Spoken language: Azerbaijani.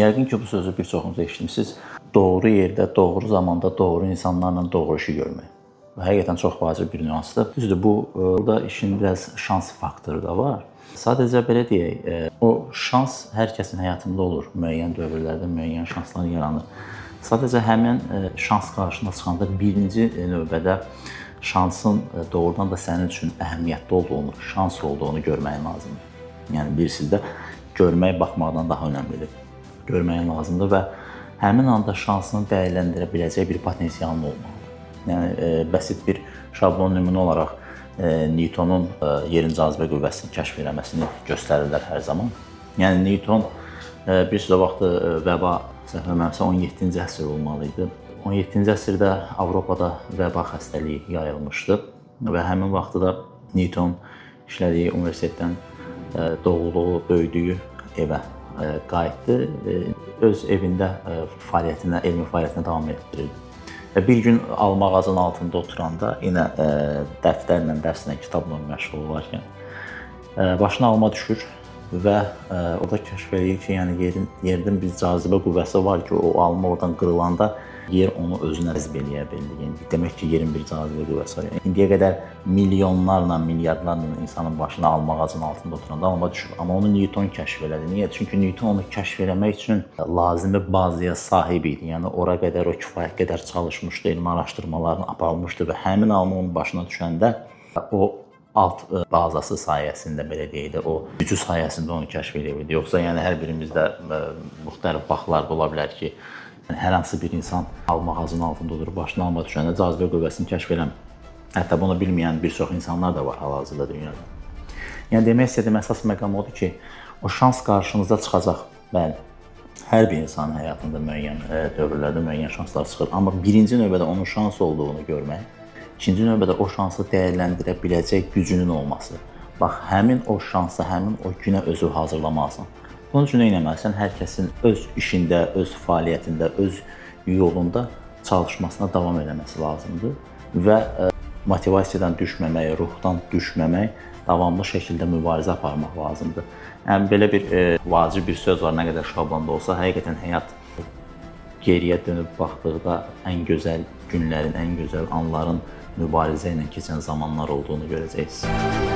Yəqin ki, bu sözü bir çoxunuz eşitmisiniz. Doğru yerdə, doğru zamanda, doğru insanlarla doğru işi görmək. Bu həqiqətən çox vacib bir nüansdır. Düzdür, burada işin biraz şans faktoru da var. Sadəcə belə deyək, o şans hər kəsin həyatında olur. Müəyyən dövrlərdə müəyyən şanslar yaranır. Sadəcə həmin şans qarşına çıxanda birinci növbədə şansın doğrudan da sənin üçün əhəmiyyətli olduğunu, şans olduğunu görməyin lazımdır. Yəni birisi də görmək baxmaqdan daha önəmlidir. Görməyin lazımdır və həmin anda şansını dəyərləndirə biləcək bir potensialın olmalıdır. Yəni bəsit bir şablon nümunə olaraq Newtonun yerin cazibə qüvvəsini kəşf eləməsini göstərirlər hər zaman. Yəni Newton bir süre vaxtı vəba, səhv eləmirəmsə 17-ci əsr olmalı idi. 17-ci əsrdə Avropada vəba xəstəliyi yayılmışdı və həmin vaxtda da Newton işlədiyi universitetdən doğulduğu, böyüdüyü evə qayıtdı. Öz evində fəaliyyətinə, elmi fəaliyyətinə davam etdirirdi. Və bir gün alma ağacının altında oturanda, yenə dəftərlə, dərslə, kitabla məşğul olarkən başına alma düşür və orada kəşf edir ki, yəni yerdən bir cazibə qüvvəsi var ki, o alma oradan qırılanda yer onu özünə cəzb eləyə bildi. Yəni, demək ki, yerin bir cazibə qüvvəsi var. Yəni, indiyə qədər milyonlarla, milyardlarla insanın başına alma ağacının altında oturanda alma düşür. Amma onu Newton kəşf elədi. Niyə? Çünki Newton onu kəşf eləmək üçün lazımi bazıya sahib idi. Yəni, ora qədər, o kifayət qədər çalışmışdı, elmi araşdırmalarını aparmışdı və həmin alma onun başına düşəndə o alt bazası sayəsində, belə deyək də, o gücü sayəsində onu kəşf eləyə bildi. Yoxsa yəni hər birimizdə müxtəlif vaxtlarda ola bilər ki, hər hansı bir insan alma ağacının altında oturub başına alma düşəndə cazibə qüvvəsini kəşf eləmir. Hətta bunu bilməyən bir çox insanlar da var hal-hazırda dünyada. Yəni demək istədiyim əsas məqam odur ki, o şans qarşınıza çıxacaq. Bəli, hər bir insanın həyatında müəyyən dövrlərdə müəyyən şanslar çıxır. Amma birinci növbədə onun şans olduğunu görmək, ikinci növbədə o şansı dəyərləndirə biləcək gücünün olması. Bax, həmin o şansı, həmin o günə özü hazırlamalısan. Bunun üçün nə etməlisən? Hər kəsin öz işində, öz fəaliyyətində, öz yolunda çalışmasına davam eləməsi lazımdır və motivasiyadan düşməmək, ruhdan düşməmək, davamlı şəkildə mübarizə aparmaq lazımdır. Yəni belə bir vacib bir söz var, nə qədər şablonda olsa, həqiqətən həyat geriyə dönüb baxdıqda ən gözəl günlərin, ən gözəl anların mübarizə ilə keçən zamanlar olduğunu görəcəksiniz.